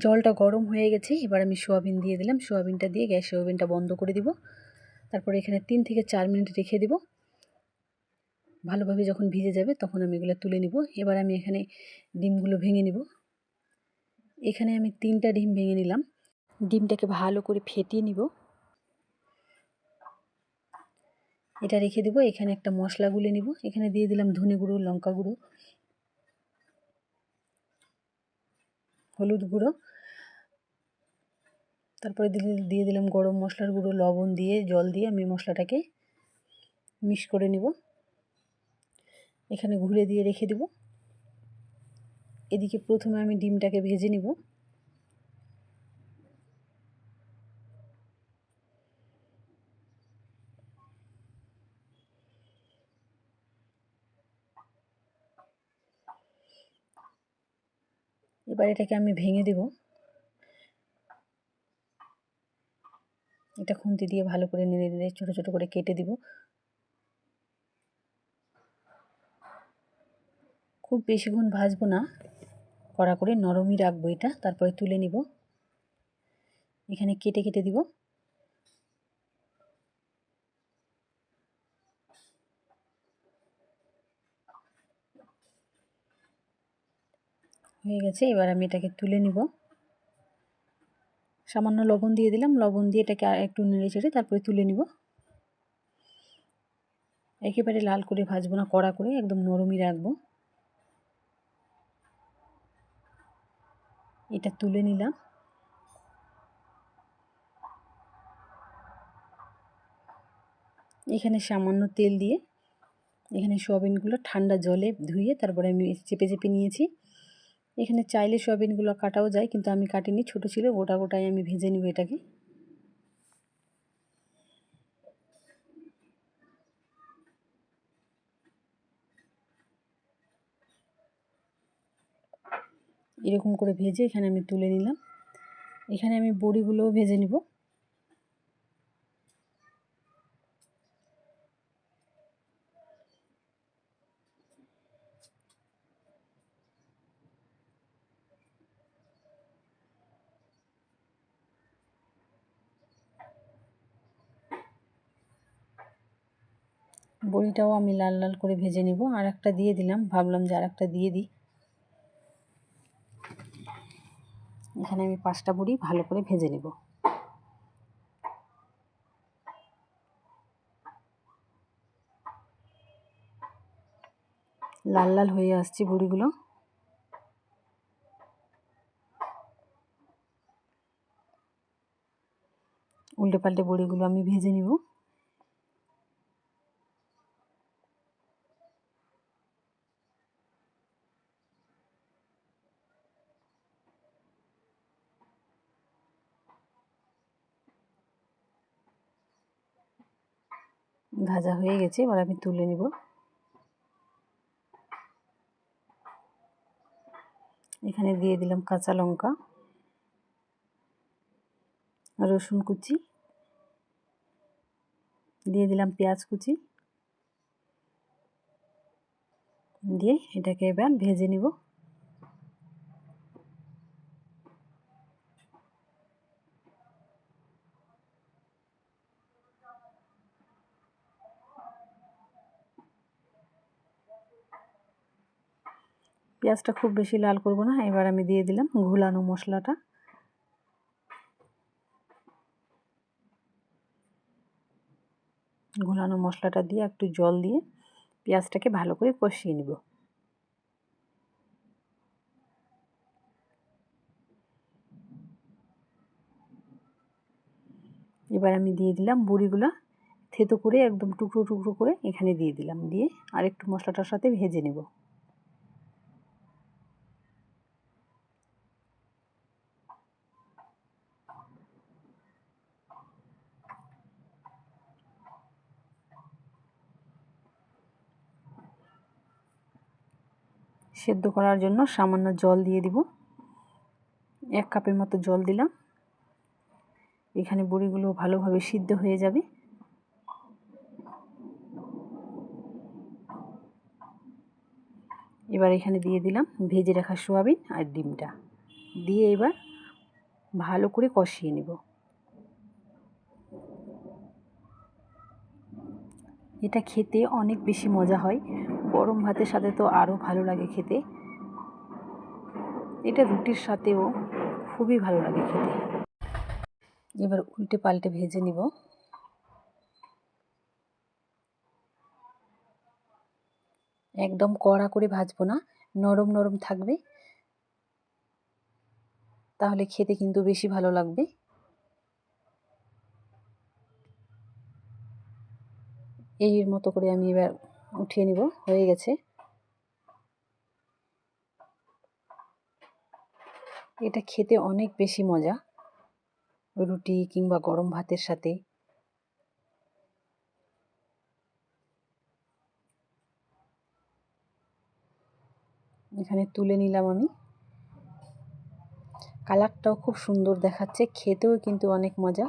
জলটা গরম হয়ে গেছে, এবার আমি সোয়াবিন দিয়ে দিলাম। সোয়াবিনটা দিয়ে গ্যাসের ওভেনটা বন্ধ করে দিব। তারপরে এখানে 3 থেকে 4 মিনিট রেখে দিব। ভালোভাবে যখন ভিজে যাবে তখন আমি এগুলো তুলে নিব। এবার আমি এখানে ডিমগুলো ভেঙে নিব। এখানে আমি 3টা ডিম ভেঙে নিলাম। ডিমটাকে ভালো করে ফেটিয়ে নিব। এটা রেখে দিব। এখানে একটা মশলা গুলে নিব। এখানে দিয়ে দিলাম ধনে গুঁড়ো, লঙ্কা গুঁড়ো, হলুদ গুঁড়ো, তারপরে দিয়ে দিলাম গরম মশলার গুঁড়ো, লবণ দিয়ে জল দিয়ে আমি মশলাটাকে মিক্স করে নিব। এখানে ঘুরে দিয়ে রেখে দেব। এদিকে প্রথমে আমি ডিমটাকে ভেজে নিব। এবার এটাকে আমি ভেঙে দেব। এটা খুন্তি দিয়ে ভালো করে নেড়ে নেড়ে ছোটো ছোটো করে কেটে দিব। খুব বেশিক্ষণ ভাজবো না, কড়া করে নরমই রাখবো এটা। তারপরে তুলে নিব। এখানে কেটে কেটে দিব। হয়ে গেছে, এবার আমি এটাকে তুলে নিব। সামান্য লবণ দিয়ে দিলাম। লবণ দিয়ে এটাকে আর একটু নেড়ে চেড়ে তারপরে তুলে নিব। একেবারে লাল করে ভাজবো না, কড়া করে একদম নরমই রাখবো। এটা তুলে নিলাম। এখানে সামান্য তেল দিয়ে এখানে সোয়াবিনগুলো ঠান্ডা জলে ধুয়ে তারপরে আমি চেপে চেপে নিয়েছি। এখানে চাইলে সোয়াবিনগুলো কাটাও যায়, কিন্তু আমি কাটিনি, ছোট ছিল, গোটা গোটাই আমি ভেজে নিব এটাকে। এরকম করে ভেজে এখানে আমি তুলে নিলাম। এখানে আমি বড়িগুলোও ভেজে নিব। বড়িটাও আমি লাল লাল করে ভেজে নিব। আর একটা দিয়ে দিলাম, ভাবলাম যে আর একটা দিয়ে দিই। এখানে আমি 5টা বড়ি ভালো করে ভেজে নেব। লাল লাল হয়ে আসছে বড়িগুলো। উল্টে পাল্টে বড়িগুলো আমি ভেজে নিব। ভাজা হয়ে গেছে, এবার আমি তুলে নিব। এখানে দিয়ে দিলাম কাঁচা লঙ্কা, রসুন কুচি, দিয়ে দিলাম পেঁয়াজ কুচি, দিয়ে এটাকে এবার ভেজে নিব। পেঁয়াজটা খুব বেশি লাল করব না। এবার আমি দিয়ে দিলাম ঘুলানো মশলাটা। ঘুলানো মশলাটা দিয়ে একটু জল দিয়ে পেঁয়াজটাকে ভালো করে কষিয়ে নিব। এবার আমি দিয়ে দিলাম বড়িগুলো থেতো করে একদম টুকরো টুকরো করে এখানে দিয়ে দিলাম। দিয়ে আর একটু মশলাটার সাথে ভেজে নেব। সেদ্ধ করার জন্য সামান্য জল দিয়ে দিব। 1 কাপের মতো জল দিলাম। এখানে বড়িগুলো ভালোভাবে সিদ্ধ হয়ে যাবে। এবার এখানে দিয়ে দিলাম ভেজে রাখা সোয়াবিন আর ডিমটা। দিয়ে এবার ভালো করে কষিয়ে নেব। এটা খেতে অনেক বেশি মজা হয়, গরম ভাতের সাথে তো আরও ভালো লাগে খেতে। এটা রুটির সাথেও খুবই ভালো লাগে খেতে। এবার উল্টে পাল্টে ভেজে নিব। একদম কড়া করে ভাজবো না, নরম নরম থাকবে, তাহলে খেতে কিন্তু বেশি ভালো লাগবে। এর মতো করে আমি এবার উঠিয়ে নিব, হয়ে গেছে। এটা খেতে অনেক বেশি মজা, রুটি কিংবা গরম ভাতের সাথে। এখানে তুলে নিলাম আমি। কালারটাও খুব সুন্দর দেখাচ্ছে, খেতেও কিন্তু অনেক মজা।